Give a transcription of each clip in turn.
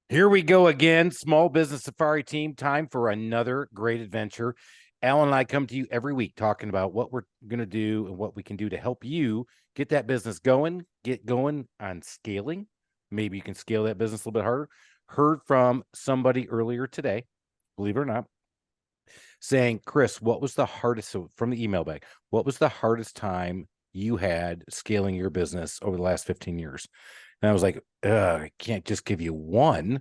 Here we go again. Small Business Safari team, time for another great adventure. Alan and I come to you every week talking about what we're going to do and what we can do to help you get that business going, get going on scaling. Maybe you can scale that business a little bit harder. Heard from somebody earlier today, believe it or not, saying, Chris, what was the hardest, so from the email bag, what was the hardest time you had scaling your business over the last 15 years? And I was like, I can't just give you one.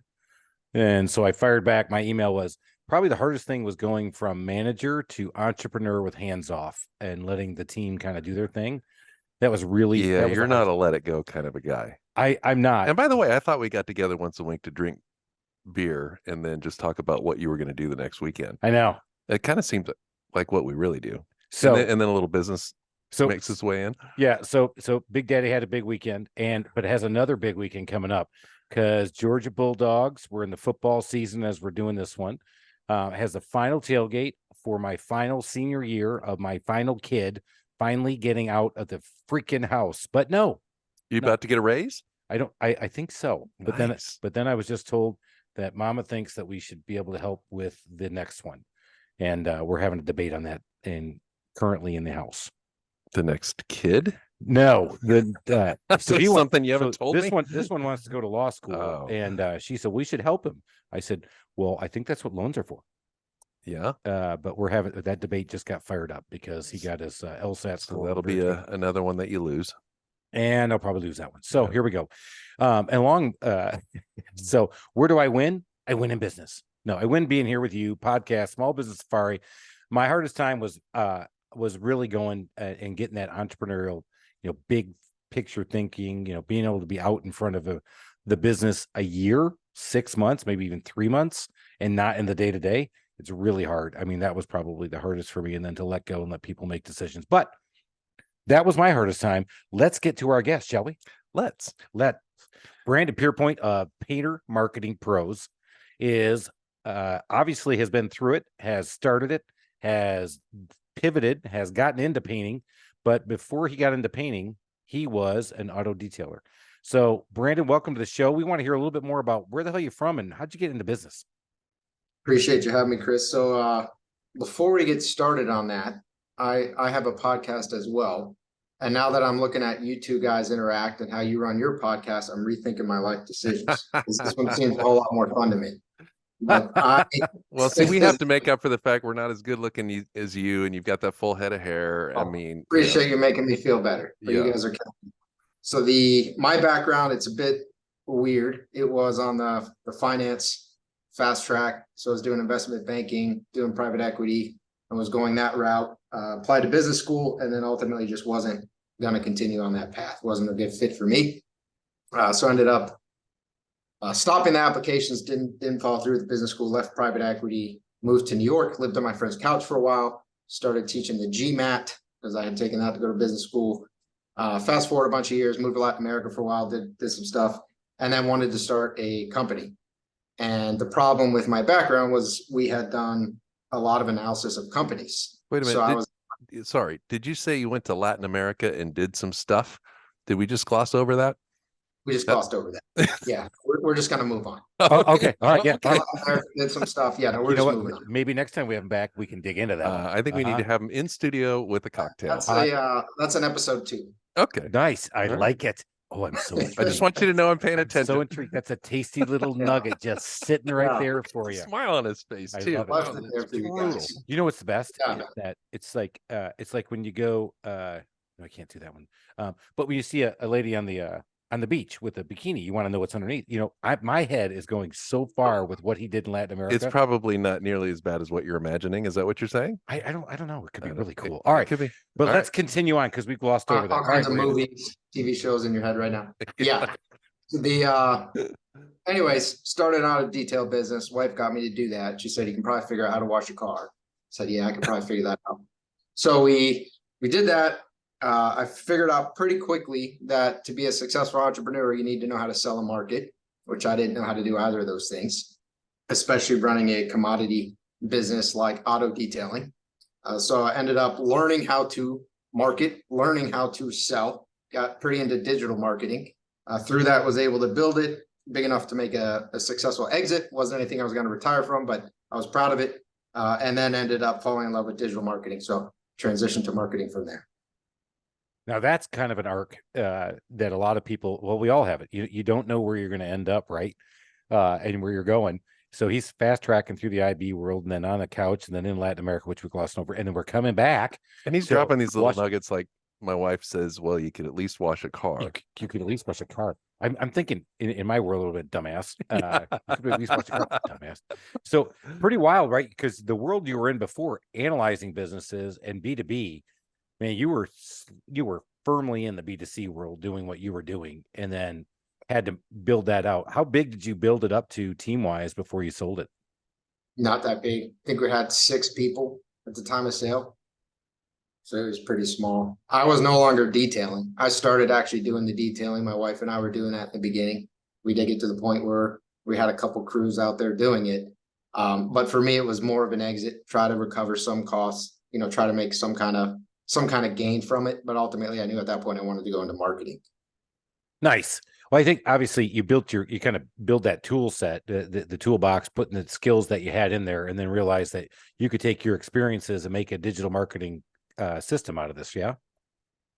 And so I fired back. My email was probably the hardest thing was going from manager to entrepreneur with hands off and letting the team kind of do their thing. That was really, yeah, you're not a let it go kind of a guy. I'm not. And by the way, I thought we got together once a week to drink beer and then just talk about what you were going to do the next weekend. I know. It kind of seems like what we really do. So, and then a little business makes its way in. Yeah. So Big Daddy had a big weekend, but has another big weekend coming up because Georgia Bulldogs, we're in the football season as we're doing this one, has the final tailgate for my final senior year of my final kid finally getting out of the freaking house. But no. You about to get a raise? I think so. Nice. But then I was just told that Mama thinks that we should be able to help with the next one. And we're having a debate on that currently in the house. The next kid? No, something you haven't told me. This one wants to go to law school, and she said we should help him. I said, well, I think that's what loans are for. Yeah, but we're having that debate just got fired up because he got his LSAT score. So that'll be another one that you lose, and I'll probably lose that one. So here we go. So where do I win? I win in business. No, I win being here with you. Podcast, Small Business Safari. My hardest time was really going and getting that entrepreneurial, big picture thinking, being able to be out in front of the business a year, 6 months, maybe even 3 months, and not in the day to day. It's really hard. I mean, that was probably the hardest for me, and then to let go and let people make decisions. But that was my hardest time. Let's get to our guest, shall we? Let Brandon Pierpont of Painter Marketing Pros is obviously has been through it, has started it, has pivoted, has gotten into painting, but before he got into painting, he was an auto detailer. So, Brandon, welcome to the show. We want to hear a little bit more about where the hell you're from and how'd you get into business? Appreciate you having me, Chris. So, before we get started on that, I have a podcast as well. And now that I'm looking at you two guys interact and how you run your podcast, I'm rethinking my life decisions. This one seems a whole lot more fun to me. But well, see, we have to make up for the fact we're not as good looking as you, and you've got that full head of hair. I mean, appreciate you making me feel better. You guys are killing me. So my background, it's a bit weird. It was on the finance fast track. So I was doing investment banking, doing private equity, and was going that route. Applied to business school, and then ultimately just wasn't going to continue on that path. Wasn't a good fit for me. So I ended up stopping the applications, didn't follow through with the business school, left private equity, moved to New York, lived on my friend's couch for a while, started teaching the GMAT because I had taken that to go to business school. Fast forward a bunch of years, moved to Latin America for a while, did some stuff, and then wanted to start a company. And the problem with my background was we had done a lot of analysis of companies. Wait a minute. Sorry, did you say you went to Latin America and did some stuff? Did we just gloss over that? We just glossed over that. Yeah, we're just going to move on. Okay. All right. Yeah. Okay. Did some stuff. Yeah, no, we're just moving on. Maybe next time we have him back, we can dig into that. I think we need to have him in studio with a cocktail. That's an episode 2. Okay. Nice. I like it. Oh, I'm so I just want you to know I'm paying attention. So intrigued. That's a tasty little nugget just sitting right there for you. Smile on his face too. You know what's the best? That it's like when you go no, I can't do that one. But when you see a lady on the beach with a bikini, you want to know what's underneath. My head is going so far with what he did in Latin America. It's probably not nearly as bad as what you're imagining. Is that what you're saying? I don't know. It could be really cool. All right, could be. But let's continue on because we've glossed over that. All kinds of movies, TV shows in your head right now. Yeah. Anyways, started out a detail business. Wife got me to do that. She said, you can probably figure out how to wash a car. I said, yeah, I can probably figure that out. So we did that. I figured out pretty quickly that to be a successful entrepreneur, you need to know how to sell a market, which I didn't know how to do either of those things, especially running a commodity business like auto detailing. So I ended up learning how to market, learning how to sell, got pretty into digital marketing. Through that, was able to build it, big enough to make a successful exit. Wasn't anything I was going to retire from, but I was proud of it. And then ended up falling in love with digital marketing. So transitioned to marketing from there. Now that's kind of an arc that a lot of people, well, we all have it. You don't know where you're going to end up, right? And where you're going. So he's fast tracking through the IB world and then on the couch and then in Latin America, which we glossed over. And then we're coming back. And he's dropping these little nuggets like my wife says, well, you could at least wash a car. You could at least wash a car. I'm thinking in my world a little bit dumbass. You could at least wash a car, dumbass. So pretty wild, right? Because the world you were in before, analyzing businesses and B2B, man, you were firmly in the B2C world doing what you were doing and then had to build that out. How big did you build it up to team-wise before you sold it? Not that big. I think we had 6 people at the time of sale. So it was pretty small. I was no longer detailing. I started actually doing the detailing. My wife and I were doing that in the beginning. We did get to the point where we had a couple crews out there doing it. But for me, it was more of an exit, try to recover some costs, try to make some kind of gain from it. But ultimately, I knew at that point I wanted to go into marketing. Nice. Well, I think obviously you kind of build that tool set, the toolbox, putting the skills that you had in there, and then realize that you could take your experiences and make a digital marketing system out of this. Yeah.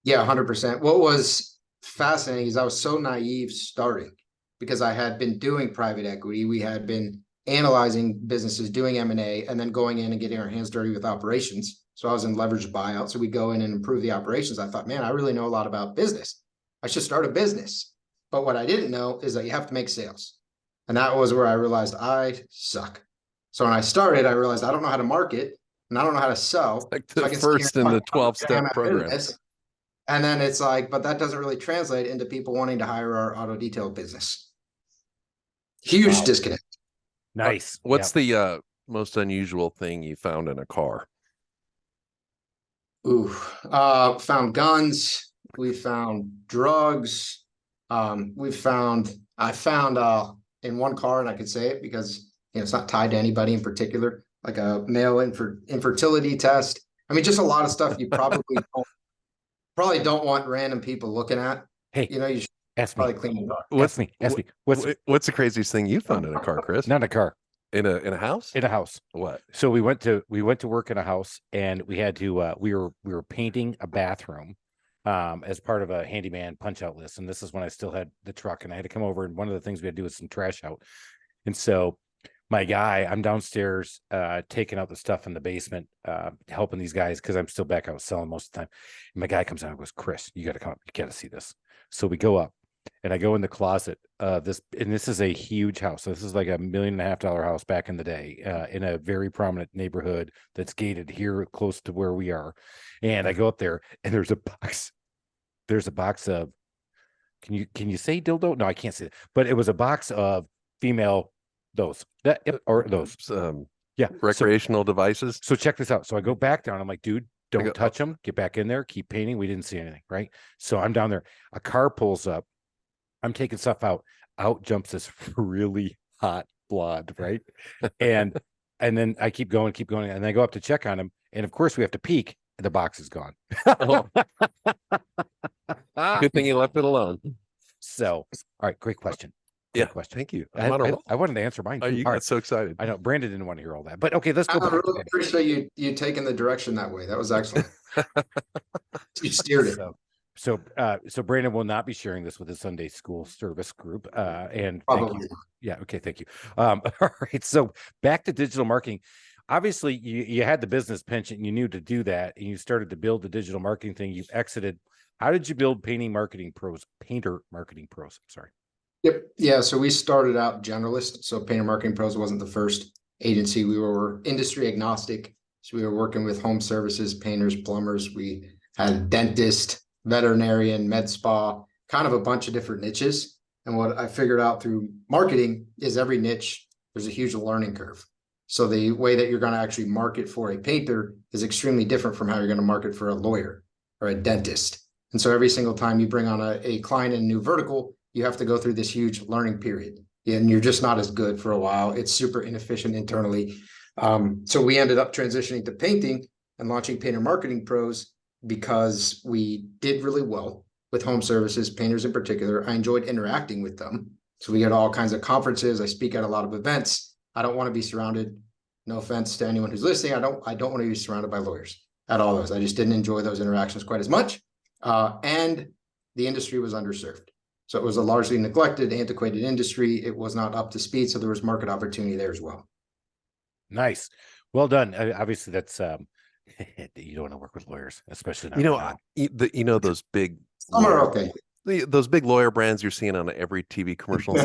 Yeah, 100%. What was fascinating is I was so naive starting because I had been doing private equity. We had been analyzing businesses, doing M&A, and then going in and getting our hands dirty with operations. So I was in leveraged buyout. So we go in and improve the operations. I thought, man, I really know a lot about business. I should start a business. But what I didn't know is that you have to make sales. And that was where I realized I suck. So when I started, I realized I don't know how to market and I don't know how to sell. It's like the first in the 12-step program. And then it's like, but that doesn't really translate into people wanting to hire our auto detail business. Huge disconnect. Nice. What's the most unusual thing you found in a car? Found guns. We found drugs. I found in one car, and I could say it because it's not tied to anybody in particular, like a male infertility test. I mean, just a lot of stuff you probably don't want random people looking at. Hey, you should probably clean the car. Ask me. What's the craziest thing you found in a car, Chris? Not in a car. In a house? In a house. What? So we went to work in a house, and we had to we were painting a bathroom as part of a handyman punch out list. And this is when I still had the truck, and I had to come over, and one of the things we had to do was some trash out. And so I'm downstairs taking out the stuff in the basement, helping these guys because I'm still back out selling most of the time. And my guy comes out and goes, Chris, you got to come up. You got to see this. So we go up, and I go in the closet. This is a huge house. So this is like $1.5 million house back in the day, in a very prominent neighborhood that's gated here close to where we are. And I go up there, and there's a box. There's a box of, can you say dildo? No, I can't say that. But it was a box of female recreational devices. So check this out. So I go back down. I'm like, dude, don't touch them. Get back in there. Keep painting. We didn't see anything, right? So I'm down there. A car pulls up. I'm taking stuff out. Out jumps this really hot blonde, right? And then I keep going, and I go up to check on him. And of course, we have to peek. The box is gone. Good thing you left it alone. So, all right, great question. Question. Thank you. I wanted to answer mine. You got so excited. I know Brandon didn't want to hear all that, but okay, let's go. I really appreciate you taking the direction that way. That was excellent. You steered it. So Brandon will not be sharing this with his Sunday school service group. And probably. Yeah. Okay. Thank you. All right. So back to digital marketing. Obviously, you had the business penchant, and you knew to do that, and you started to build the digital marketing thing. You exited. How did you build Painter Marketing Pros? I'm sorry. Yep. Yeah. So we started out generalist. So Painter Marketing Pros wasn't the first agency. We were industry agnostic. So we were working with home services, painters, plumbers. We had dentist, veterinarian, med spa, kind of a bunch of different niches. And what I figured out through marketing is every niche, there's a huge learning curve. So the way that you're going to actually market for a painter is extremely different from how you're going to market for a lawyer or a dentist. And so every single time you bring on a client in a new vertical, you have to go through this huge learning period, and you're just not as good for a while. It's super inefficient internally. So we ended up transitioning to painting and launching Painter Marketing Pros because we did really well with home services, painters in particular. I enjoyed interacting with them. So we go to all kinds of conferences. I speak at a lot of events. I don't want to be surrounded. No offense to anyone who's listening. I don't want to be surrounded by lawyers at all those. I just didn't enjoy those interactions quite as much. And the industry was underserved. So it was a largely neglected, antiquated industry. It was not up to speed. So there was market opportunity there as well. Nice. Well done. Obviously that's, you don't want to work with lawyers, especially not now. Those big, Some are okay. Those big lawyer brands you're seeing on every TV commercial.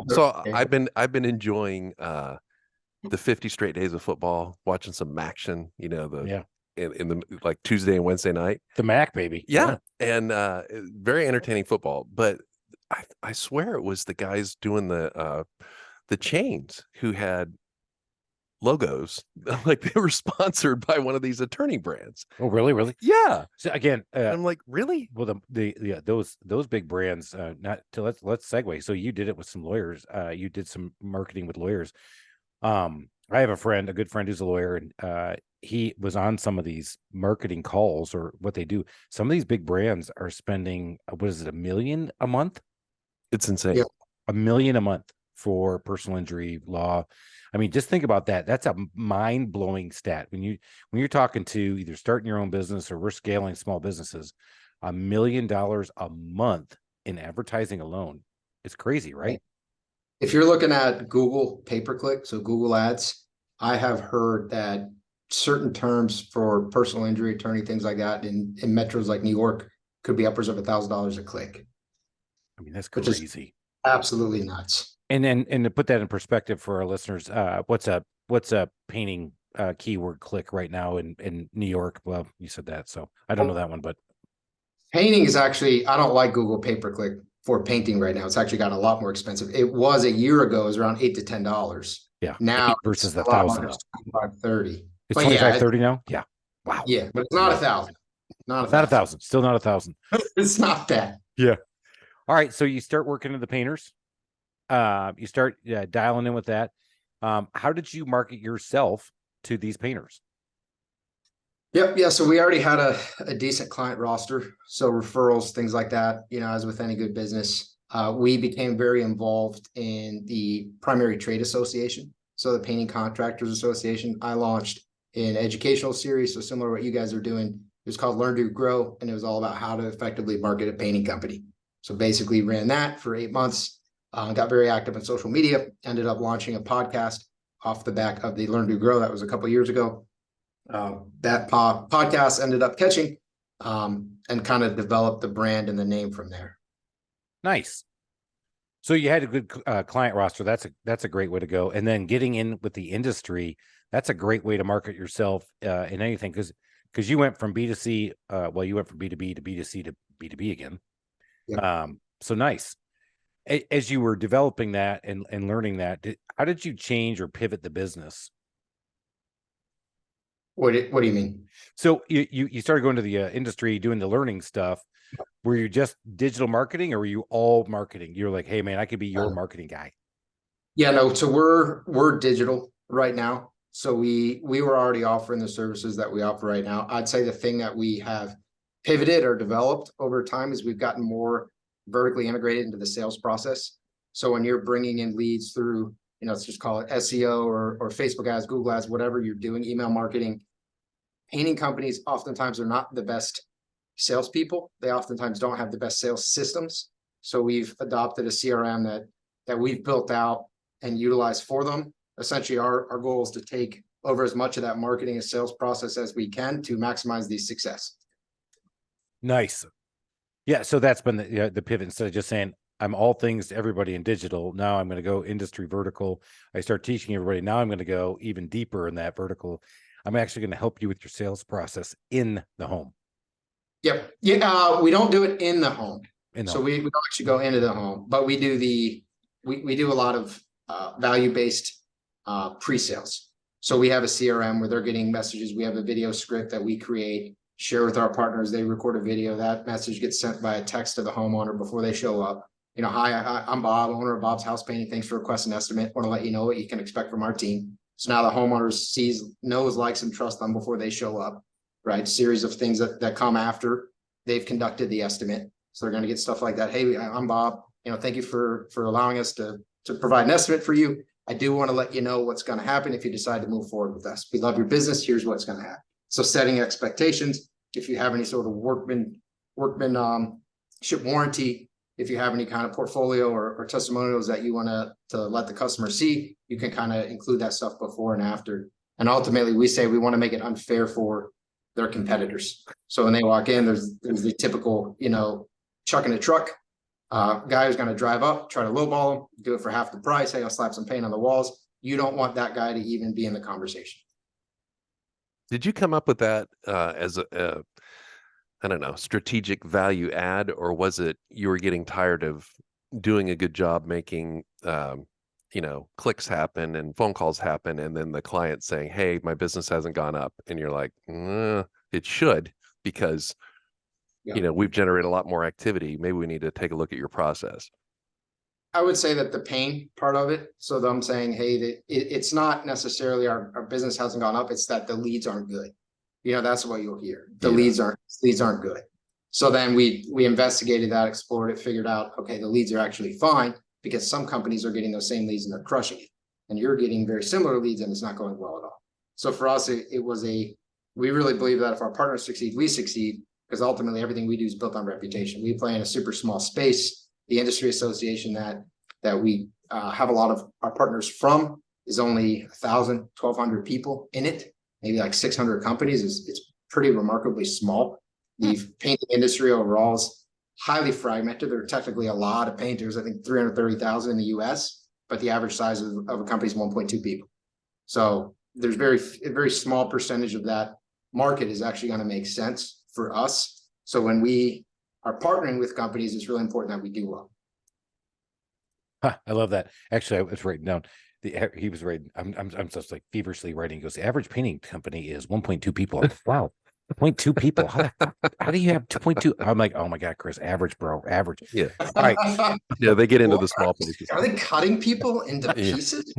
So Okay. I've been enjoying the 50 straight days of football, watching some action, in the like Tuesday and Wednesday night. The Mac, baby. Yeah. And very entertaining football. But I swear it was the guys doing the chains who had logos like they were sponsored by one of these attorney brands. Oh, really? Yeah. So again, I'm like, really? well, those big brands. Not to let's segue. So you did it with some lawyers. You did some marketing with lawyers. I have a good friend who's a lawyer, and he was on some of these marketing calls, or what they do. Some of these big brands are spending, what is it, $1 million a month? It's insane. Yeah. $1 million a month for personal injury law. I mean, just think about that. That's a mind-blowing stat. When you're talking to either starting your own business or we're scaling small businesses, $1 million a month in advertising alone. It's crazy, right? If you're looking at Google pay-per-click, so Google ads, I have heard that certain terms for personal injury attorney, things like that in metros like New York could be upwards of $1,000 a click. I mean, that's Which is crazy. Absolutely nuts. And to put that in perspective for our listeners, what's a painting keyword click right now in New York? Well, you said that, so I don't know that one, but Painting is actually, I don't like Google pay-per-click for painting right now. It's actually got a lot more expensive. It was a year ago, it was around $8 to $10. yeah. Now versus the a lot 1,000. more, it's 25, 30. It's But 25, yeah, 30 now. Yeah. Wow. Yeah, but it's not 1,000. Not Not 1,000. Still not 1,000. It's not that. Yeah. All right. So you start working to the painters. You start dialing in with that. How did you market yourself to these painters? Yep. Yeah. So we already had a decent client roster. So referrals, things like that, as with any good business, we became very involved in the primary trade association. So the Painting Contractors Association, I launched an educational series. So similar to what you guys are doing. It was called Learn to Grow. And it was all about how to effectively market a painting company. So basically ran that for 8 months, got very active on social media, ended up launching a podcast off the back of the Learn to Grow. That was a couple of years ago. That podcast ended up catching and kind of developed the brand and the name from there. Nice. So you had a good client roster. That's a great way to go. And then getting in with the industry, that's a great way to market yourself in anything, because you went from B2C. You went from B2B to B2C to B2B again. Yep. So nice. As you were developing that and learning that, how did you change or pivot the business? What do you mean? So you started going to the industry, doing the learning stuff. Were you just digital marketing, or were you all marketing? You're like, hey man, I could be your marketing guy. Yeah, no. So we're digital right now. So we were already offering the services that we offer right now. I'd say the thing that we have pivoted or developed over time is we've gotten more vertically integrated into the sales process. So when you're bringing in leads through, let's just call it SEO or Facebook ads, Google ads, whatever you're doing, email marketing, painting companies oftentimes are not the best salespeople. They oftentimes don't have the best sales systems. So we've adopted a CRM that we've built out and utilized for them. Essentially, our goal is to take over as much of that marketing and sales process as we can to maximize the success. Nice. Yeah. So that's been the pivot. Instead of just saying, I'm all things to everybody in digital, now I'm going to go industry vertical. I start teaching everybody. Now I'm going to go even deeper in that vertical. I'm actually going to help you with your sales process in the home. Yep. Yeah. We don't do it in the home. We don't actually go into the home, but we do we do a lot of value-based pre-sales. So we have a CRM where they're getting messages. We have a video script that we create, share with our partners. They record a video. That message gets sent by a text to the homeowner before they show up. Hi, I'm Bob, owner of Bob's House Painting. Thanks for requesting an estimate. Want to let you know what you can expect from our team. So now the homeowner knows, likes, and trusts them before they show up, right? Series of things that come after they've conducted the estimate. So they're going to get stuff like that. Hey, I'm Bob, thank you for allowing us to provide an estimate for you. I do want to let you know what's going to happen if you decide to move forward with us. We love your business. Here's what's going to happen. So setting expectations. If you have any sort of workmanship warranty, if you have any kind of portfolio or testimonials that you want to let the customer see, you can kind of include that stuff before and after. And ultimately, we say we want to make it unfair for their competitors. So when they walk in, there's the typical, chuck in a truck. Guy who's going to drive up, try to lowball them, do it for half the price. Hey, I'll slap some paint on the walls. You don't want that guy to even be in the conversation. Did you come up with that as a I don't know, strategic value add, or was it you were getting tired of doing a good job making, clicks happen and phone calls happen, and then the client saying, hey, my business hasn't gone up, and you're like, it should, because we've generated a lot more activity. Maybe we need to take a look at your process. I would say that the pain part of it. So I'm saying, hey, it's not necessarily our business hasn't gone up. It's that the leads aren't good. That's what you'll hear. The leads aren't good. So then we investigated that, explored it, figured out, okay, the leads are actually fine, because some companies are getting those same leads and they're crushing it. And you're getting very similar leads and it's not going well at all. So for us, we really believe that if our partners succeed, we succeed, because ultimately everything we do is built on reputation. We play in a super small space. The industry association that we have a lot of our partners from is only 1,000, 1,200 people in it, maybe like 600 companies. It's pretty remarkably small. The painting industry overall is highly fragmented. There are technically a lot of painters, I think 330,000 in the US, but the average size of a company is 1.2 people. So there's a very small percentage of that market is actually going to make sense for us. So when we are partnering with companies, it's really important that we do well. I love that. Actually, I was writing down he was writing. I'm just like feverishly writing. He goes, the average painting company is 1.2 people. Like, wow, 0.2 people. How do you have 2.2? I'm like, oh my God, Chris, average, bro, average. Yeah. All right. Yeah, they get into the small places. Are they cutting people into pieces?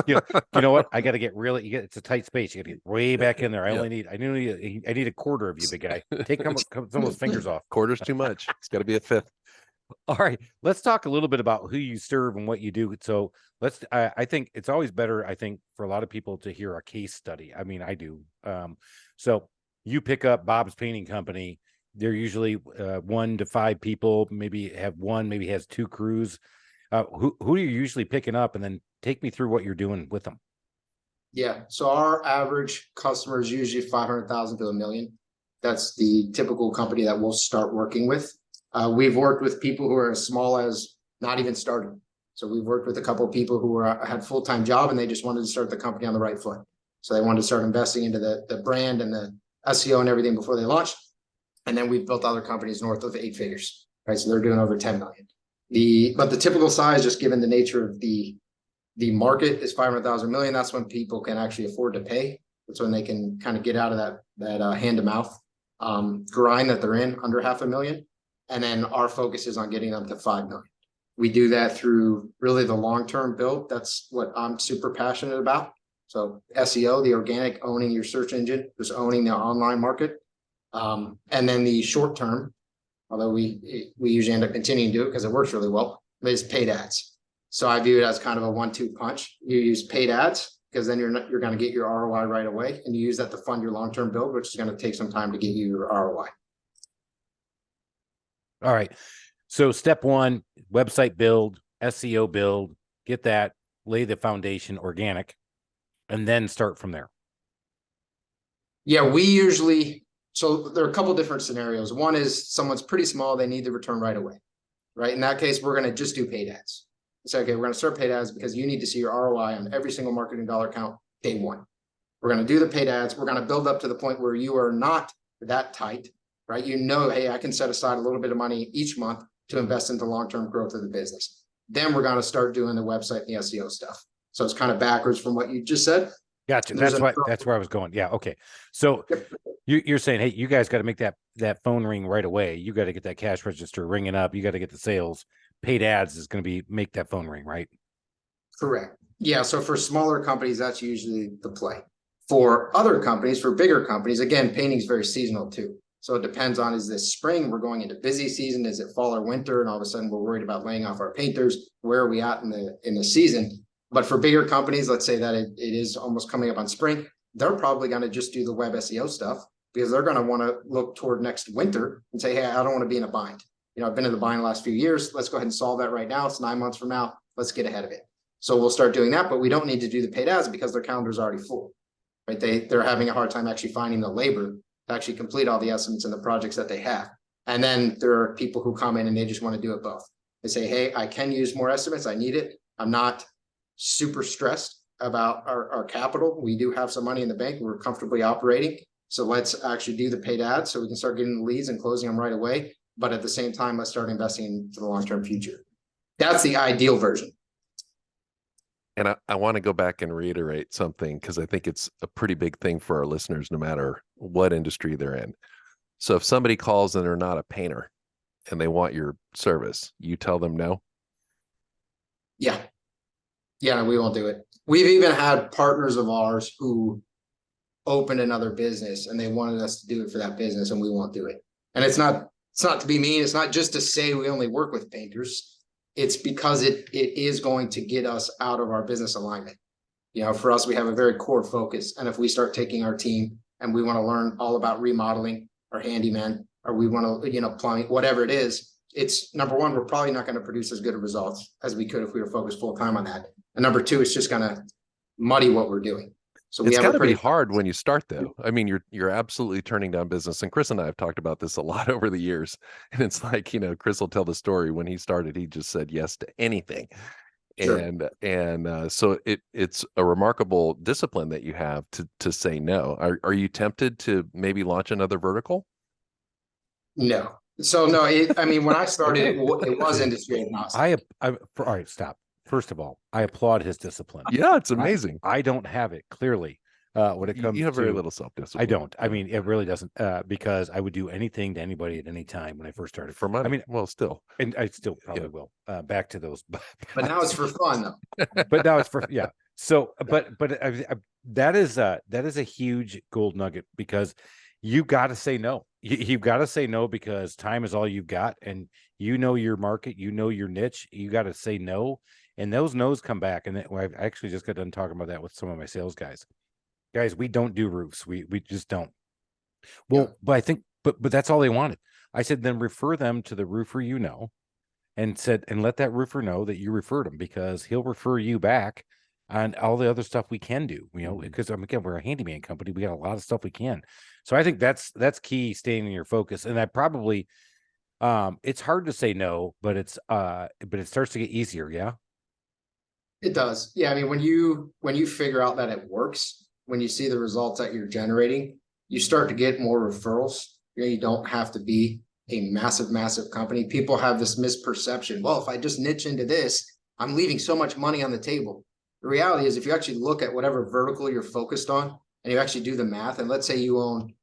You know what? I got to get it's a tight space. You got to get way back in there. I need a quarter of you, big guy. Take some of those fingers off. Quarter's too much. It's got to be a fifth. All right, let's talk a little bit about who you serve and what you do. So I think it's always better, I think, for a lot of people to hear a case study. I mean, I do. So you pick up Bob's Painting Company. They're usually 1 to 5 people, maybe has 2 crews. Who are you usually picking up? And then take me through what you're doing with them. Yeah. So our average customer is usually 500,000 to $1 million. That's the typical company that we'll start working with. We've worked with people who are as small as not even starting. So we've worked with a couple of people who had full-time job and they just wanted to start the company on the right foot. So they wanted to start investing into the brand and the SEO and everything before they launched. And then we've built other companies north of 8 figures, right? So they're doing over 10 million. But the typical size, just given the nature of the market, is 500,000 million. That's when people can actually afford to pay. That's when they can kind of get out of that hand to mouth grind that they're in, under $500,000. And then our focus is on getting them to 5 million. We do that through really the long-term build. That's what I'm super passionate about. So SEO, the organic, owning your search engine, just owning the online market. And then the short term, although we usually end up continuing to do it because it works really well, is paid ads. So I view it as kind of a 1-2 punch. You use paid ads because then you're going to get your ROI right away, and you use that to fund your long-term build, which is going to take some time to get you your ROI. All right. So step 1, website build, SEO build, get that, lay the foundation, organic, and then start from there. Yeah, so there are a couple different scenarios. One is someone's pretty small, they need the return right away, right? In that case, we're going to just do paid ads. Say, okay, we're going to start paid ads because you need to see your ROI on every single marketing dollar count day 1. We're going to do the paid ads. We're going to build up to the point where you are not that tight, right? Hey, I can set aside a little bit of money each month to invest into long-term growth of the business. Then we're going to start doing the website and the SEO stuff. So it's kind of backwards from what you just said. Gotcha. That's where I was going. Yeah. Okay. So you're saying, hey, you guys got to make that phone ring right away. You got to get that cash register ringing up. You got to get the sales. Paid ads is going to make that phone ring, right? Correct. Yeah. So for smaller companies, that's usually the play. For other companies, for bigger companies, again, painting is very seasonal too. So it depends on, is this spring, we're going into busy season, is it fall or winter, and all of a sudden we're worried about laying off our painters, where are we at in the season? But for bigger companies, let's say that it is almost coming up on spring, they're probably going to just do the web SEO stuff, because they're going to want to look toward next winter and say, hey, I don't want to be in a bind. I've been in the bind the last few years. Let's go ahead and solve that right now. It's 9 months from now. Let's get ahead of it. So we'll start doing that, but we don't need to do the paid ads because their calendar's already full, right? They're having a hard time actually finding the labor to actually complete all the estimates and the projects that they have. And then there are people who come in and they just want to do it both. They say, hey, I can use more estimates. I need it. I'm not super stressed about our capital. We do have some money in the bank. We're comfortably operating. So let's actually do the paid ads so we can start getting the leads and closing them right away. But at the same time, let's start investing for the long-term future. That's the ideal version. And I want to go back and reiterate something, because I think it's a pretty big thing for our listeners, no matter what industry they're in. So if somebody calls and they're not a painter and they want your service, you tell them no? Yeah, we won't do it. We've even had partners of ours who opened another business and they wanted us to do it for that business, and we won't do it. And it's not to be mean. It's not just to say we only work with painters. It's because it is going to get us out of our business alignment. For us, we have a very core focus. And if we start taking our team and we want to learn all about remodeling or handyman, or we want to, plumbing, whatever it is, it's number one, we're probably not going to produce as good of results as we could if we were focused full time on that. And number two, it's just going to muddy what we're doing. So it's got to be hard when you start, though. I mean, you're absolutely turning down business. And Chris and I have talked about this a lot over the years. And it's like, Chris will tell the story. When he started, he just said yes to anything. Sure. And so it's a remarkable discipline that you have to say no. Are you tempted to maybe launch another vertical? No. So no, when I started, it was industry agnostic. All right, stop. First of all, I applaud his discipline. Yeah, it's amazing. I don't have it, clearly. When it comes, you have very little self-discipline. I don't. I mean, it really doesn't. Because I would do anything to anybody at any time when I first started. For money. Well, still, and I still probably will. Back to those. But now it's for fun, though. But now it's for So, but that is a huge gold nugget, because you got to say no. You've got to say no, because time is all you've got, and your market, your niche. You got to say no. And those no's come back. And I actually just got done talking about that with some of my sales guys. Guys, we don't do roofs. We just don't. Well, yeah. But I think, but that's all they wanted. I said, then refer them to the roofer, and let that roofer know that you referred him, because he'll refer you back on all the other stuff we can do, because again, we're a handyman company. We got a lot of stuff we can. So I think that's key, staying in your focus. And I probably, it's hard to say no, but it starts to get easier. Yeah. It does. Yeah. I mean, when you figure out that it works, when you see the results that you're generating, you start to get more referrals. You don't have to be a massive company. People have this misperception. Well, if I just niche into this, I'm leaving so much money on the table. The reality is, if you actually look at whatever vertical you're focused on and you actually do the math, and let's say you own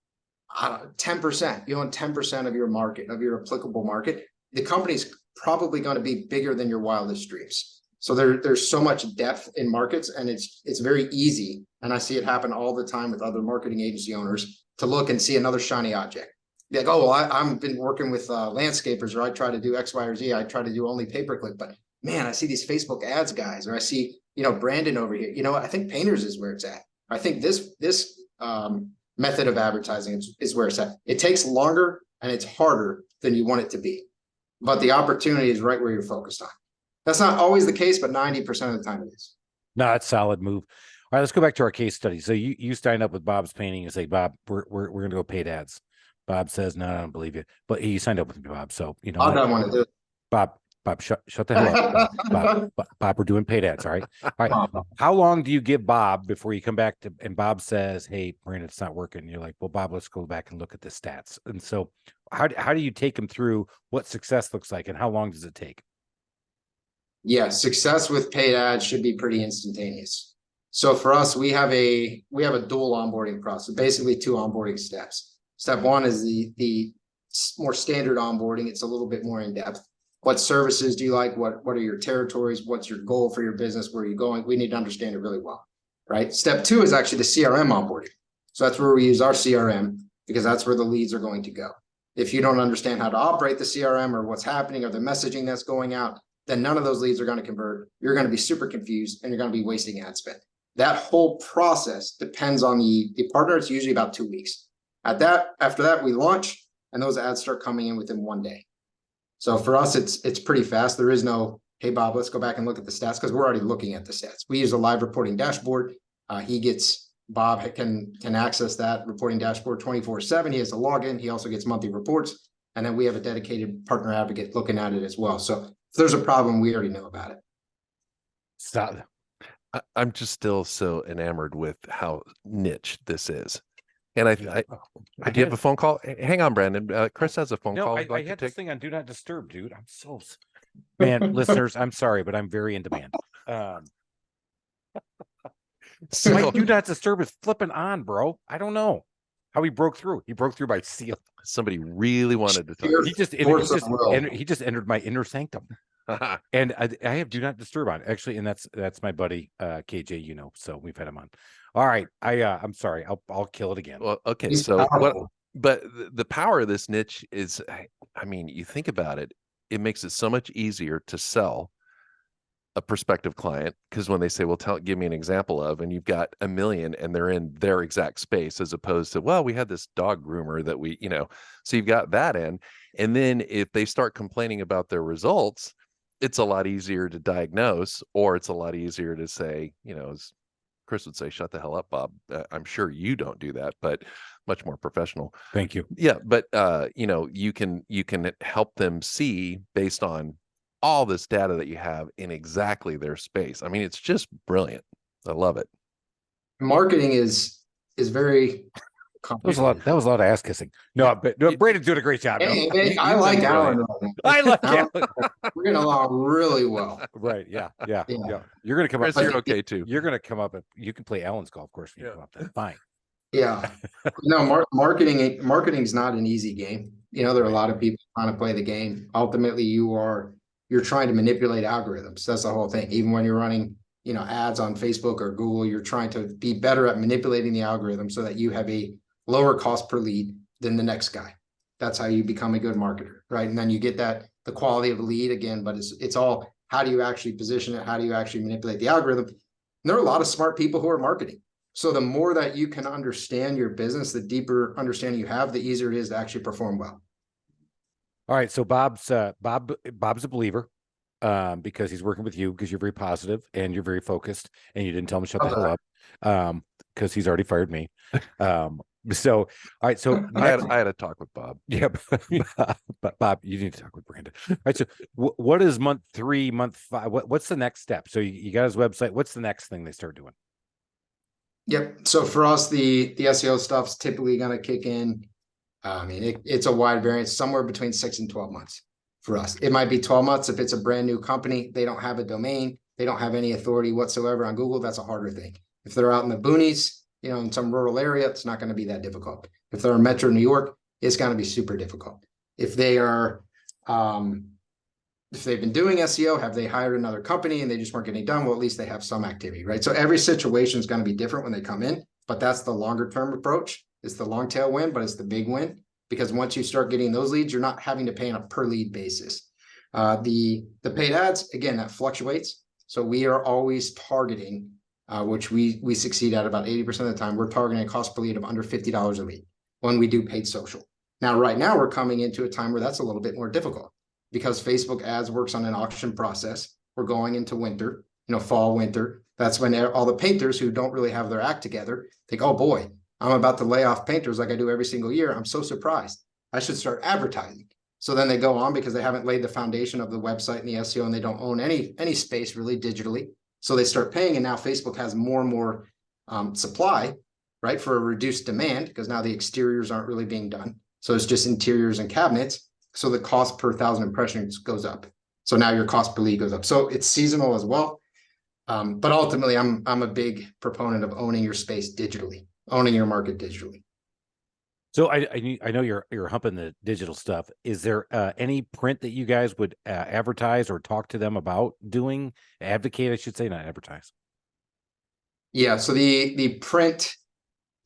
10%, you own 10% of your market, of your applicable market, the company's probably going to be bigger than your wildest dreams. So there's so much depth in markets, and it's very easy. And I see it happen all the time with other marketing agency owners, to look and see another shiny object. Be like, oh, well, I've been working with landscapers, or I try to do X, Y, or Z. I try to do only pay-per-click, but man, I see these Facebook ads guys, or I see, Brandon over here. I think painters is where it's at. I think this method of advertising is where it's at. It takes longer and it's harder than you want it to be, but the opportunity is right where you're focused on. That's not always the case, but 90% of the time it is. No, it's a solid move. All right, let's go back to our case study. So you signed up with Bob's Painting and say, Bob, we're going to go paid ads. Bob says, no, I don't believe you. But he signed up with me, Bob. So, I don't want to do it. Bob, shut the hell up. Bob, we're doing paid ads. All right. All right. How long do you give Bob before you come back and Bob says, hey, Brandon, it's not working. And you're like, well, Bob, let's go back and look at the stats. And so how do you take him through what success looks like, and how long does it take? Yeah, success with paid ads should be pretty instantaneous. So for us, we have a dual onboarding process, basically 2 onboarding steps. Step 1 is the more standard onboarding. It's a little bit more in depth. What services do you like? What are your territories? What's your goal for your business? Where are you going? We need to understand it really well, right? Step 2 is actually the CRM onboarding. So that's where we use our CRM because that's where the leads are going to go. If you don't understand how to operate the CRM or what's happening or the messaging that's going out, then none of those leads are going to convert. You're going to be super confused and you're going to be wasting ad spend. That whole process depends on the partner. It's usually about 2 weeks. After that, we launch and those ads start coming in within 1 day. So for us, it's pretty fast. There is no, hey, Bob, let's go back and look at the stats, because we're already looking at the stats. We use a live reporting dashboard. Bob can access that reporting dashboard 24/7. He has a login. He also gets monthly reports. And then we have a dedicated partner advocate looking at it as well. So if there's a problem, we already know about it. Stop. I'm just still so enamored with how niche this is. And do you have a phone call? Hang on, Brandon. Chris has a phone call. I had this thing on Do Not Disturb, dude. I'm so man, listeners. I'm sorry, but I'm very in demand. So, my Do Not Disturb is flipping on, bro. I don't know how he broke through. He broke through by seal. Somebody really wanted to talk. He just entered my inner sanctum. And I have Do Not Disturb on, actually, and that's my buddy KJ, so we've had him on. All right, I'm sorry, I'll kill it again. Well, okay, but the power of this niche is, I mean, you think about it, it makes it so much easier to sell a prospective client, because when they say, well, give me an example of, and you've got 1 million and they're in their exact space, as opposed to, well, we had this dog groomer that we, so you've got that in. And then if they start complaining about their results, it's a lot easier to diagnose, or it's a lot easier to say, as Chris would say, shut the hell up, Bob. I'm sure you don't do that, but much more professional. Thank you. Yeah. But, you can help them see based on all this data that you have in exactly their space. I mean, it's just brilliant. I love it. Marketing is very complicated. That was a lot of ass kissing. No, but Brandon's doing a great job. Hey, I like Alan. I like Alan. We're getting along really well. Right. Yeah. You're gonna come Chris, up. You're okay too. You're gonna come up and you can play Alan's golf course when you come up there. Fine. Yeah. No, marketing is not an easy game. There are a lot of people trying to play the game. Ultimately, you're trying to manipulate algorithms. That's the whole thing. Even when you're running, ads on Facebook or Google, you're trying to be better at manipulating the algorithm so that you have a lower cost per lead than the next guy. That's how you become a good marketer, right? And then you get the quality of the lead again, but it's all, how do you actually position it? How do you actually manipulate the algorithm? And there are a lot of smart people who are marketing. So the more that you can understand your business, the deeper understanding you have, the easier it is to actually perform well. All right, so Bob's a believer because he's working with you, because you're very positive and you're very focused, and you didn't tell him to shut the hell up because he's already fired me. So, all right, so I had a talk with Bob. Yeah, but Bob, you need to talk with Brandon. All right, so what is month 3, month 5? What's the next step? So you got his website. What's the next thing they start doing? Yep. So for us, the SEO stuff's typically going to kick in. I mean, it's a wide variance, somewhere between 6 and 12 months for us. It might be 12 months if it's a brand new company. They don't have a domain. They don't have any authority whatsoever on Google. That's a harder thing. If they're out in the boonies, in some rural area, it's not going to be that difficult. If they're in Metro New York, it's going to be super difficult. If they are, if they've been doing SEO, have they hired another company and they just weren't getting done? Well, at least they have some activity, right? So every situation is going to be different when they come in, but that's the longer term approach. It's the long tail win, but it's the big win, because once you start getting those leads, you're not having to pay on a per lead basis. The paid ads, again, that fluctuates. So we are always targeting, which we succeed at about 80% of the time. We're targeting a cost per lead of under $50 a lead when we do paid social. Now, right now, we're coming into a time where that's a little bit more difficult because Facebook ads works on an auction process. We're going into winter, fall, winter. That's when all the painters who don't really have their act together think, oh boy, I'm about to lay off painters like I do every single year. I'm so surprised. I should start advertising. So then they go on because they haven't laid the foundation of the website and the SEO, and they don't own any space really digitally. So they start paying, and now Facebook has more and more supply, right, for a reduced demand, because now the exteriors aren't really being done. So it's just interiors and cabinets. So the cost per 1,000 impressions goes up. So now your cost per lead goes up. So it's seasonal as well. But ultimately, I'm a big proponent of owning your space digitally, owning your market digitally. So I know you're humping the digital stuff. Is there any print that you guys would advertise or talk to them about doing? Advocate, I should say, not advertise. Yeah. So the print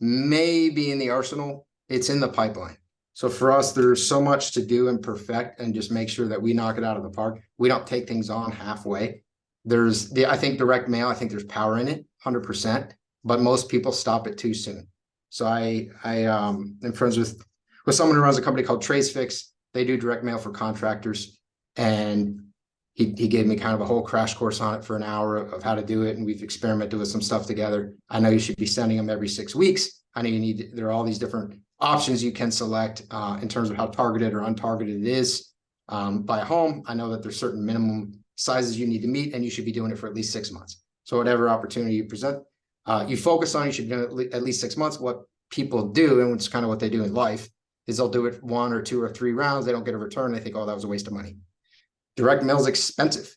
may be in the arsenal It's in the pipeline. So for us, there's so much to do and perfect and just make sure that we knock it out of the park. We don't take things on halfway. I think direct mail, I think there's power in it, 100%, but most people stop it too soon. So I am friends with someone who runs a company called TraceFix. They do direct mail for contractors, and he gave me kind of a whole crash course on it for an hour of how to do it. And we've experimented with some stuff together. I know you should be sending them every 6 weeks. I know there are all these different options you can select in terms of how targeted or untargeted it is by home. I know that there's certain minimum sizes you need to meet, and you should be doing it for at least 6 months. So whatever opportunity you present, you focus on, you should be doing it at least 6 months. What people do, and it's kind of what they do in life, is they'll do it 1 or 2 or 3 rounds. They don't get a return. They think, oh, that was a waste of money. Direct mail is expensive.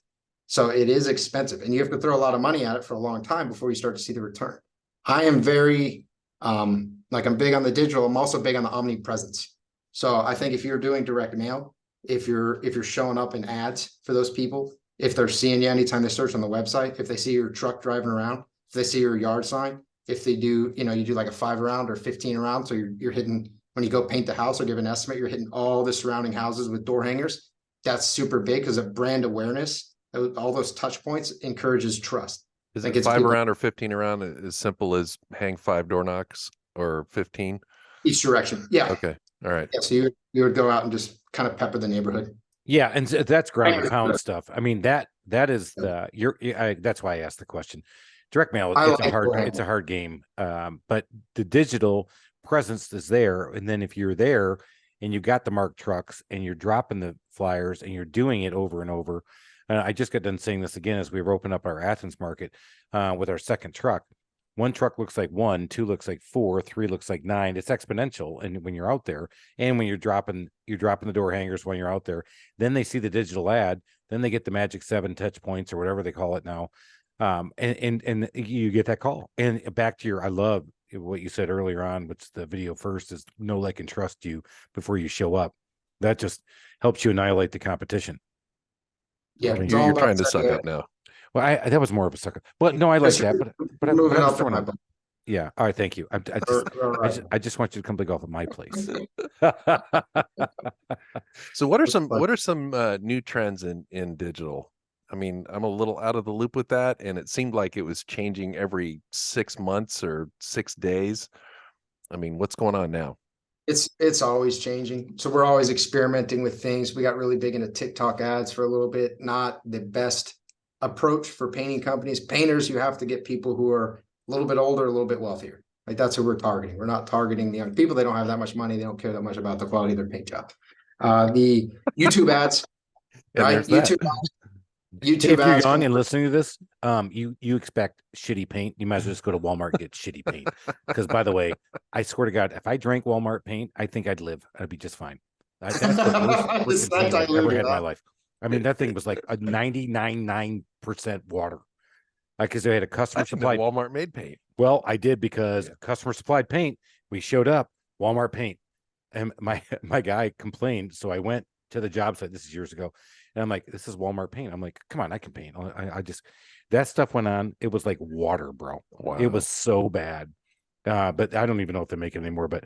So it is expensive, and you have to throw a lot of money at it for a long time before you start to see the return. I am very, I'm big on the digital. I'm also big on the omnipresence. So I think if you're doing direct mail, if you're showing up in ads for those people, if they're seeing you anytime they search on the website, if they see your truck driving around, if they see your yard sign, if they do, you do like a 5 round or 15 around. So you're hitting, when you go paint the house or give an estimate, you're hitting all the surrounding houses with door hangers. That's super big because of brand awareness. All those touch points encourages trust. Is it 5 around or 15 around as simple as hang 5 door knocks or 15? Each direction. Yeah. Okay. All right. Yeah. So you would go out and just kind of pepper the neighborhood. Yeah, and that's ground and pound stuff. I mean, that is that's why I asked the question. Direct mail, it's a hard game. But the digital presence is there. And then if you're there and you got the marked trucks and you're dropping the flyers and you're doing it over and over. I just got done saying this again as we were opening up our Athens market with our second truck. 1 truck looks like 1, 2 looks like 4, 3 looks like 9. It's exponential. And when you're out there, and when you're dropping the door hangers when you're out there, then they see the digital ad, then they get the magic 7 touch points or whatever they call it now. And you get that call. And back to I love what you said earlier on, which the video first is know, like, and trust you before you show up. That just helps you annihilate the competition. Yeah, you're trying to suck up now. Well, that was more of a sucker. But no, I like that. But I'm moving up. Yeah. All right. Thank you. I just want you to come play golf at my place. So what are some new trends in digital? I mean, I'm a little out of the loop with that, and it seemed like it was changing every 6 months or 6 days. I mean, what's going on now? It's always changing. So we're always experimenting with things. We got really big into TikTok ads for a little bit. Not the best approach for painting companies. Painters, you have to get people who are a little bit older, a little bit wealthier. Like, that's who we're targeting. We're not targeting the young people. They don't have that much money. They don't care that much about the quality of their paint job. The YouTube ads, right? YouTube if you're young and listening to this, you expect shitty paint, you might as well just go to Walmart and get shitty paint. Because, by the way, I swear to God, if I drank Walmart paint, I think I'd live. I'd be just fine. That's the worst paint I've ever had in my life. I mean, that thing was like a 99.9% water. Like, because they had a customer supplied Walmart made paint. Well, I did, because customer supplied paint. We showed up, Walmart paint, and my guy complained. So I went to the job site. This is years ago. And I'm like, this is Walmart paint. I'm like, come on, I can paint. I just, that stuff went on. It was like water, bro. Wow. It was so bad. But I don't even know if they make it anymore. But,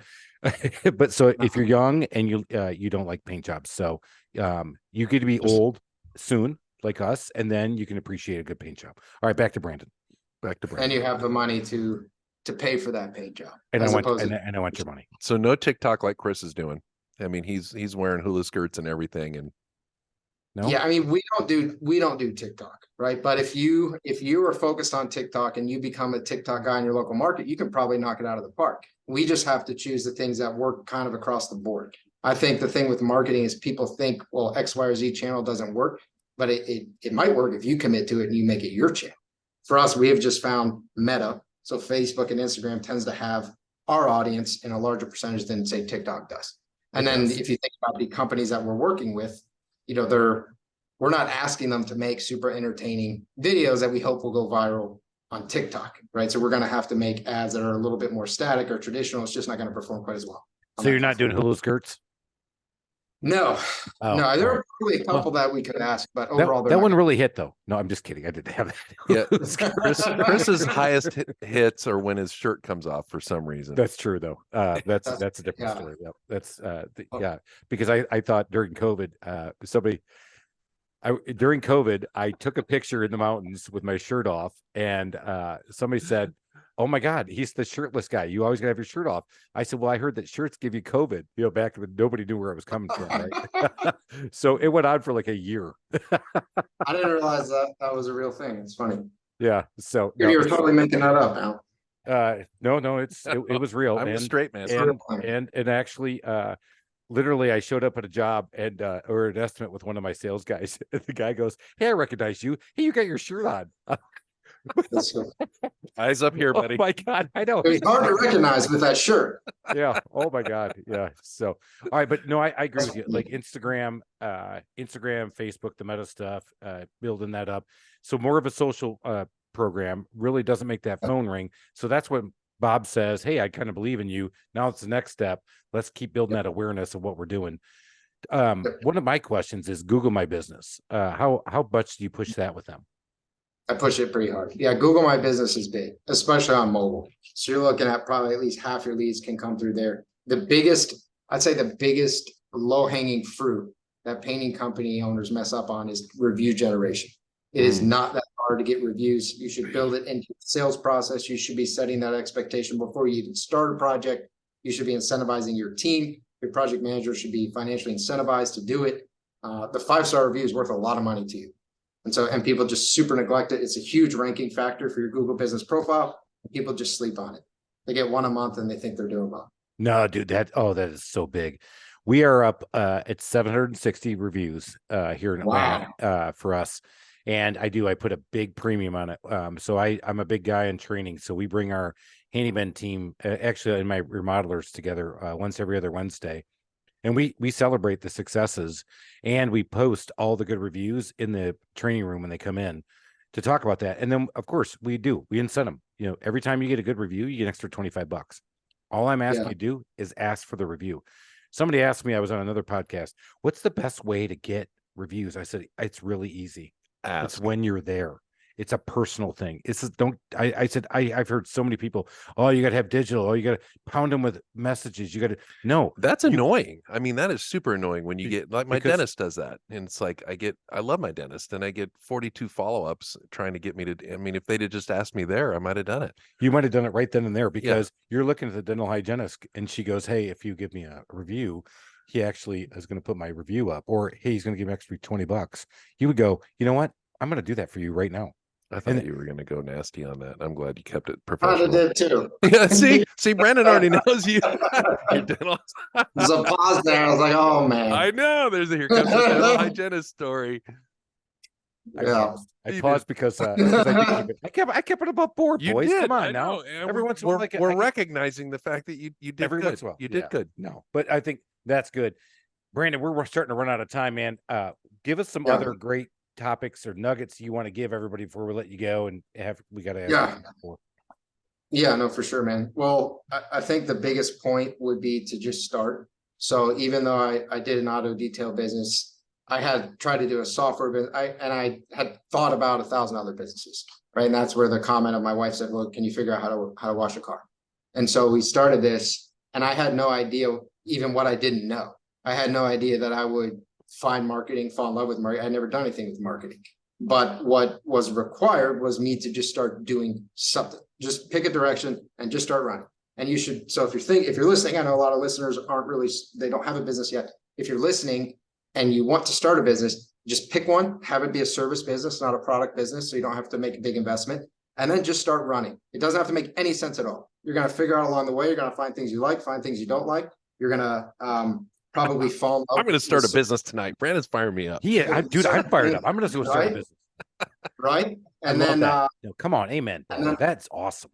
but so if you're young and you don't like paint jobs, so you get to be old soon, like us, and then you can appreciate a good paint job. All right, back to Brandon. And you have the money to pay for that paint job. And I want your money. So no TikTok like Chris is doing. I mean, he's wearing hula skirts and everything, and no. Yeah, I mean, we don't do TikTok, right? But if you are focused on TikTok and you become a TikTok guy in your local market, you can probably knock it out of the park. We just have to choose the things that work kind of across the board. I think the thing with marketing is people think, well, X, Y, or Z channel doesn't work, but it might work if you commit to it and you make it your channel. For us, we have just found Meta. So Facebook and Instagram tends to have our audience in a larger percentage than, say, TikTok does. And then if you think about the companies that we're working with, we're not asking them to make super entertaining videos that we hope will go viral on TikTok, right? So we're going to have to make ads that are a little bit more static or traditional. It's just not going to perform quite as well. So you're not doing hula skirts? No, Oh, no, there all are probably a couple that we could ask, but that, overall, that one really hit though. No, I'm just kidding. I didn't have Yeah, that. Chris's highest hits are when his shirt comes off for some reason. That's true though. That's a different story. Yep. That's because I thought during COVID, during COVID, I took a picture in the mountains with my shirt off, and somebody said, "Oh my God, he's the shirtless guy. You always gotta have your shirt off." I said, "Well, I heard that shirts give you COVID." Back when nobody knew where I was coming from, right? So it went on for like a year. I didn't realize that was a real thing. It's funny. Yeah. So You were totally making that up, Al. No, it was real. I'm a straight man. And actually, literally, I showed up at a job and or an estimate with one of my sales guys. The guy goes, "Hey, I recognize you. Hey, you got your shirt on." Eyes up here, buddy. Oh my God, I know. It's hard to recognize with that shirt. Yeah. Oh my God. Yeah. So, all right, but no, I agree with you. Like Instagram, Facebook, the meta stuff, building that up. So more of a social program really doesn't make that phone ring. So that's what Bob says. Hey, I kind of believe in you. Now it's the next step. Let's keep building that awareness of what we're doing. One of my questions is Google My Business. How much do you push that with them? I push it pretty hard. Yeah, Google My Business is big, especially on mobile. So you're looking at probably at least half your leads can come through there. I'd say the biggest low-hanging fruit that painting company owners mess up on is review generation. It is not that hard to get reviews. You should build it into the sales process. You should be setting that expectation before you even start a project. You should be incentivizing your team. Your project manager should be financially incentivized to do it. The 5-star review is worth a lot of money to you. And people just super neglect it. It's a huge ranking factor for your Google business profile. People just sleep on it. They get one a month and they think they're doing well. No, dude, that is so big. We are up at 760 reviews here in Atlanta for us. And I put a big premium on it. So I'm a big guy in training. So we bring our handyman team, actually, and my remodelers together once every other Wednesday. And we celebrate the successes, and we post all the good reviews in the training room when they come in to talk about that. And then, of course, we incent them. Every time you get a good review, you get an extra $25. All I'm asking you to do is ask for the review. Somebody asked me, I was on another podcast, what's the best way to get reviews? I said, it's really easy. It's when you're there. It's a personal thing. I've heard so many people, oh, you got to have digital. Oh, you got to pound them with messages. You got to, no. That's annoying. I mean, that is super annoying when you get, like my dentist does that. And it's like, I love my dentist and I get 42 follow-ups trying to get me to, I mean, if they'd have just asked me there, I might've done it. You might've done it right then and there because you're looking at the dental hygienist and she goes, hey, if you give me a review, he actually is going to put my review up, or hey, he's going to give me extra $20. You would go, you know what? I'm going to do that for you right now. I thought you were going to go nasty on that. I'm glad you kept it professional. I did too. Yeah, see, Brandon already knows you. There's a pause there. I was like, oh man. I know. Here comes the dental hygienist story. Yeah. I paused because I kept it above board, boys. Did. Come on now. Every once in a while, we're recognizing the fact that you did every good. Once in a while. You did good. No, but I think that's good. Brandon, we're starting to run out of time, man. Give us some other great topics or nuggets you want to give everybody before we let you go, and we got to yeah, no, for sure, man. Well, I think the biggest point would be to just start. So even though I did an auto detail business, I had tried to do a software business, I had thought about 1,000 other businesses, right? And that's where the comment of my wife said, well, can you figure out how to wash a car? And so we started this, and I had no idea even what I didn't know. I had no idea that I would find marketing, fall in love with marketing. I'd never done anything with marketing. But what was required was me to just start doing something. Just pick a direction and just start running. And you should, so if you're listening, I know a lot of listeners they don't have a business yet. If you're listening and you want to start a business, just pick one, have it be a service business, not a product business. So you don't have to make a big investment, and then just start running. It doesn't have to make any sense at all. You're going to figure out along the way, you're going to find things you like, find things you don't like. You're going to, probably fall in love. I'm going to start a business tonight. Brandon's firing me up. Yeah, dude, I'm fired up. I'm going to go start a business. Right. And then, come on. Amen. That's awesome.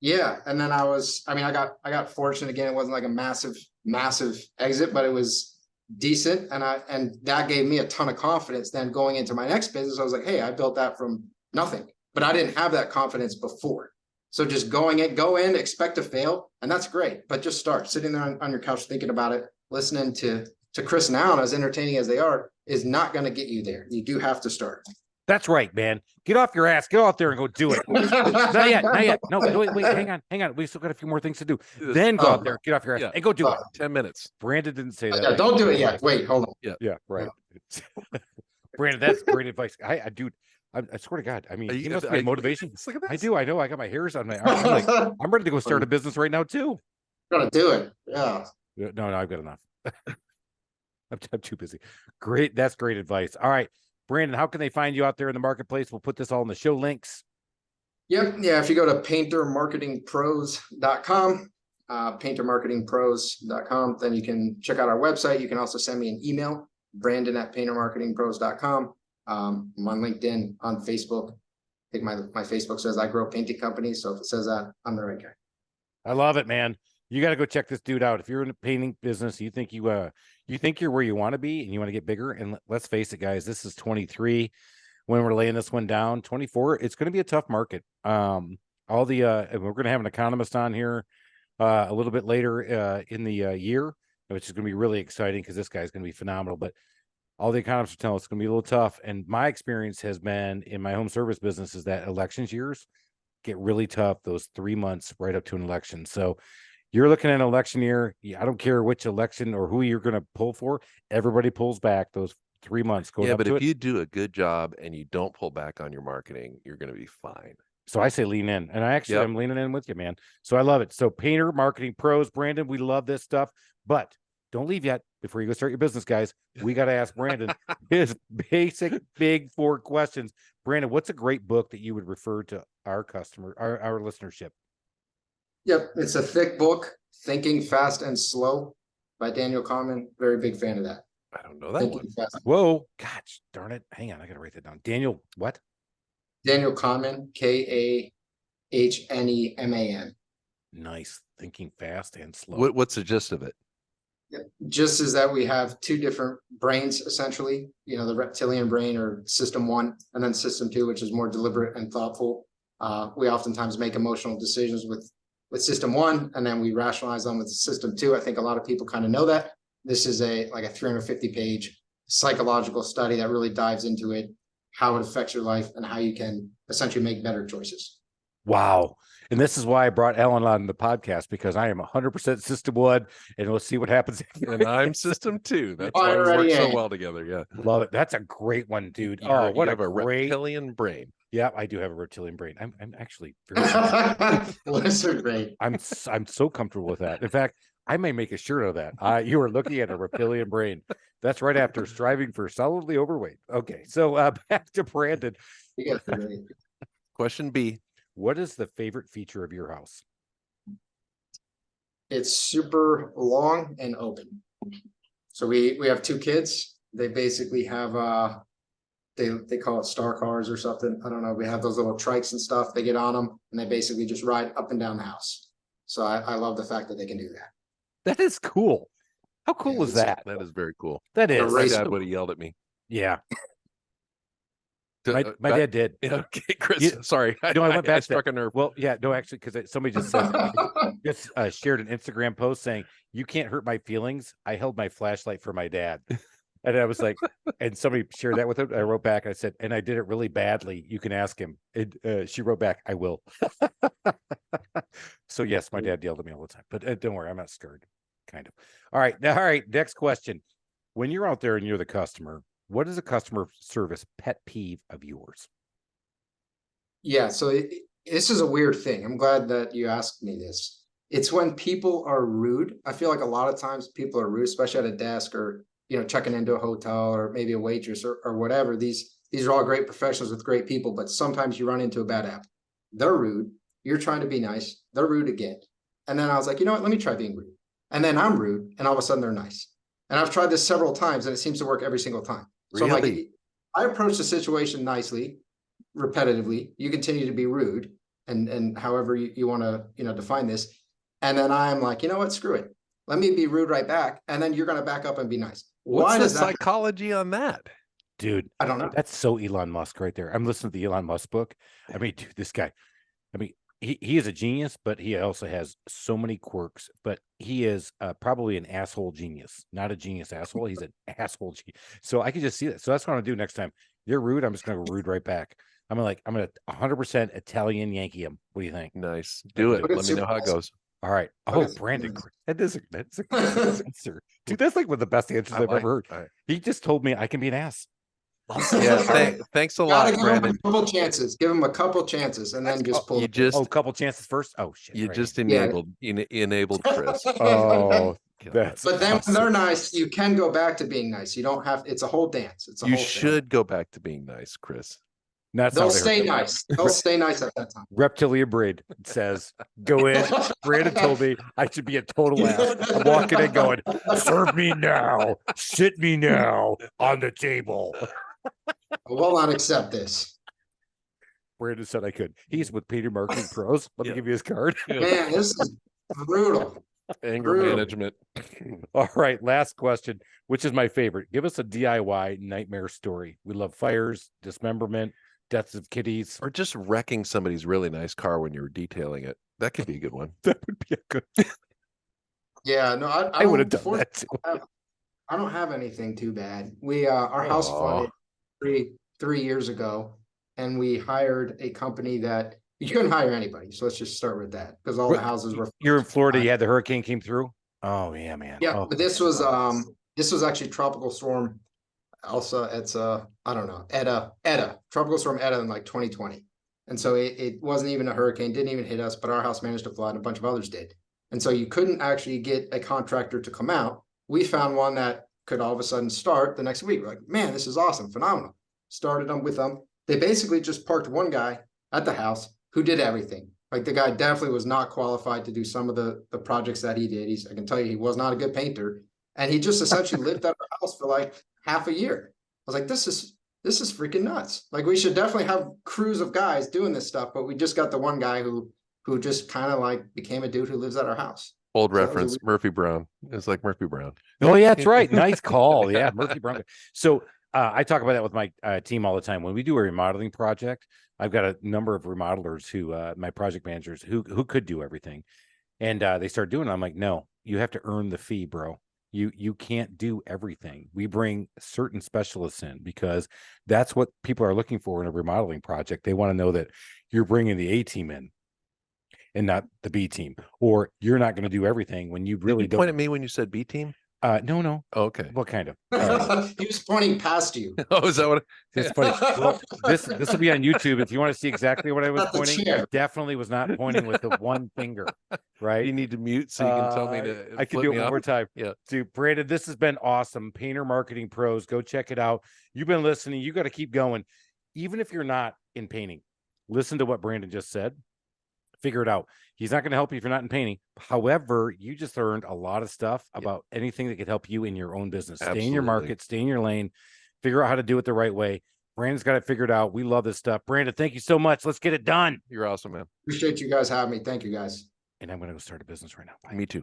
Yeah. And then I got fortunate again. It wasn't like a massive exit, but it was decent. And that gave me a ton of confidence. Then going into my next business, I was like, hey, I built that from nothing, but I didn't have that confidence before. So just go in, expect to fail. And that's great, but just start sitting there on your couch, thinking about it, listening to to Chris now, as entertaining as they are, is not going to get you there. You do have to start. That's right, man. Get off your ass. Get out there and go do it. Not yet. Not yet. No, wait. Hang on. We still got a few more things to do. Then go out there, get off your ass, and go do it. 10 minutes. Brandon didn't say that. Yeah, don't do it yet. Wait, hold on. Yeah, right. Brandon, that's great advice. I swear to God. I mean, he must be motivation. Look at this. I do. I know. I got my hairs on my arm. I'm ready to go start a business right now too. Gonna do it. Yeah. No, I've got enough. I'm too busy. Great. That's great advice. All right, Brandon, how can they find you out there in the marketplace? We'll put this all in the show links. Yep. Yeah. If you go to paintermarketingpros.com, paintermarketingpros.com, then you can check out our website. You can also send me an email, brandon@paintermarketingpros.com. I'm on LinkedIn, on Facebook. I think my Facebook says I grow painting companies. So if it says that, I'm the right guy. I love it, man. You got to go check this dude out. If you're in the painting business, you think you're where you want to be and you want to get bigger. And let's face it, guys, this is 23 when we're laying this one down. 24, it's going to be a tough market. We're going to have an economist on here a little bit later in the year, which is going to be really exciting because this guy's going to be phenomenal. But all the economists are telling us it's going to be a little tough. And my experience has been in my home service business is that elections years get really tough, those 3 months right up to an election. So you're looking at an election year. I don't care which election or who you're going to pull for. Everybody pulls back those 3 months. But if you do a good job and you don't pull back on your marketing, you're going to be fine. So I say lean in. And I'm leaning in with you, man. So I love it. So Painter Marketing Pros, Brandon, we love this stuff. But don't leave yet. Before you go start your business, guys, we got to ask Brandon his basic big 4 questions. Brandon, what's a great book that you would refer to our customer, our listenership? Yep, it's a thick book, Thinking Fast and Slow by Daniel Kahneman. Very big fan of that. I don't know that one. Whoa, gosh, darn it. Hang on, I got to write that down. Daniel, what? Daniel Kahneman, Kahneman. Nice. Thinking Fast and Slow. What's the gist of it? Yep. Just as that we have 2 different brains, essentially, the reptilian brain or system 1, and then system 2, which is more deliberate and thoughtful. We oftentimes make emotional decisions with system 1, and then we rationalize them with system 2. I think a lot of people kind of know that. This is a 350-page psychological study that really dives into it, how it affects your life, and how you can essentially make better choices. Wow. And this is why I brought Ellen on the podcast, because I am 100% system 1, and we'll see what happens. And I'm system 2. That's why we work so well together. Yeah. Love it. That's a great one, dude. You have a reptilian brain. Yeah, I do have a reptilian brain. I'm actually very lizard brain. I'm so comfortable with that. In fact, I may make a shirt of that. You are looking at a reptilian brain. That's right after striving for solidly overweight. Okay, so back to Brandon. Question B. What is the favorite feature of your house? It's super long and open. So we have 2 kids. They basically have they call it star cars or something. I don't know. We have those little trikes and stuff. They get on them and they basically just ride up and down the house. So I love the fact that they can do that. That is cool. How cool is that? That is very cool. That is. My dad would have yelled at me. Yeah. My dad did. Okay, Chris. Sorry. I went back. I struck a nerve. Well, yeah, no, actually, because somebody just said, shared an Instagram post saying, "You can't hurt my feelings. I held my flashlight for my dad." And I was like, and somebody shared that with him. I wrote back, I said, and I did it really badly. You can ask him. She wrote back, I will. So yes, my dad yelled at me all the time, but don't worry, I'm not scared. Kind of. All right. Next question. When you're out there and you're the customer, what is a customer service pet peeve of yours? Yeah. So this is a weird thing. I'm glad that you asked me this. It's when people are rude. I feel like a lot of times people are rude, especially at a desk or checking into a hotel or maybe a waitress or whatever. These are all great professionals with great people, but sometimes you run into a bad apple. They're rude. You're trying to be nice. They're rude again. And then I was like, you know what? Let me try being rude. And then I'm rude, and all of a sudden they're nice. And I've tried this several times, and it seems to work every single time. So really? I'm like, I approach the situation nicely, repetitively. You continue to be rude, and however you want to define this. And then I'm like, you know what? Screw it. Let me be rude right back, and then you're going to back up and be nice. What's the psychology on that? Dude, I don't know. That's so Elon Musk right there. I'm listening to the Elon Musk book. I mean, dude, this guy. I mean, he is a genius, but he also has so many quirks. But he is probably an asshole genius, not a genius asshole. He's an asshole genius. So I can just see that. So that's what I'm gonna do next time. You're rude. I'm just gonna go rude right back. I'm gonna 100% Italian Yankee him. What do you think? Nice. Do it. Let me know how it goes. All right. Oh, Brandon, that's a good answer, dude. That's like one of the best answers I've ever heard. He just told me I can be an ass. Yeah, thanks a lot, Brandon. Give him a couple chances. Give him a couple chances, and then just pull. A couple chances first. Oh shit! You just enabled Chris. Oh, that's. But then when they're nice, you can go back to being nice. You don't have. It's a whole dance. It's a you whole should thing. go back to being nice, Chris. They'll stay nice. They'll stay nice at that time. Reptilia Braid says, "Go in." Brandon told me I should be a total ass. I'm walking in, going, "Serve me now, sit me now on the table." I will not accept this. Brandon said I could. He's with Peter Marketing Pros. Let me give you his card. Man, this is brutal. Anger management. All right, last question, which is my favorite. Give us a DIY nightmare story. We love fires, dismemberment, deaths of kitties, or just wrecking somebody's really nice car when you're detailing it. That could be a good one. That would be a good. Yeah, no, I would have done that too. I don't have anything too bad. We our house flooded three years ago, and we hired a company that you couldn't hire anybody. So let's just start with that, because all the houses were. You're in Florida. You had the hurricane came through. Oh yeah, man. Yeah, but this was actually Tropical Storm. Also, it's I don't know, Etta, Tropical Storm Etta in like 2020, and so it wasn't even a hurricane, didn't even hit us, but our house managed to flood, and a bunch of others did, and so you couldn't actually get a contractor to come out. We found one that could all of a sudden start the next week. We're like, man, this is awesome, phenomenal. Started them with them. They basically just parked one guy at the house who did everything. Like the guy definitely was not qualified to do some of the projects that he did. I can tell you, he was not a good painter, and he just essentially lived at our house for like half a year. I was like, this is freaking nuts. Like, we should definitely have crews of guys doing this stuff, but we just got the one guy who just kind of like became a dude who lives at our house. Old reference, Murphy Brown. It's like Murphy Brown. Oh yeah, that's right. Nice call. Yeah, Murphy Brown. So I talk about that with my team all the time. When we do a remodeling project, I've got a number of remodelers who, my project managers, who could do everything, and they start doing it. I'm like, no, you have to earn the fee, bro. You can't do everything. We bring certain specialists in because that's what people are looking for in a remodeling project. They want to know that you're bringing the A team in and not the B team, or you're not going to do everything when you really don't. Point at me when you said B team. No. Oh, okay. What kind of? He was pointing past you. Oh, is that what? It's funny. Well, this will be on YouTube if you want to see exactly what I was pointing. I definitely was not pointing with the one finger. Right. You need to mute so you can tell me to. I can do it one more time. Yeah. Dude, Brandon, this has been awesome. Painter Marketing Pros. Go check it out. You've been listening. You got to keep going, even if you're not in painting. Listen to what Brandon just said. Figure it out. He's not going to help you if you're not in painting. However, you just learned a lot of stuff about anything that could help you in your own business. Absolutely. Stay in your market, stay in your lane, figure out how to do it the right way. Brandon's got it figured out. We love this stuff. Brandon, thank you so much. Let's get it done. You're awesome, man. Appreciate you guys having me. Thank you, guys. And I'm going to go start a business right now. Bye. Me too.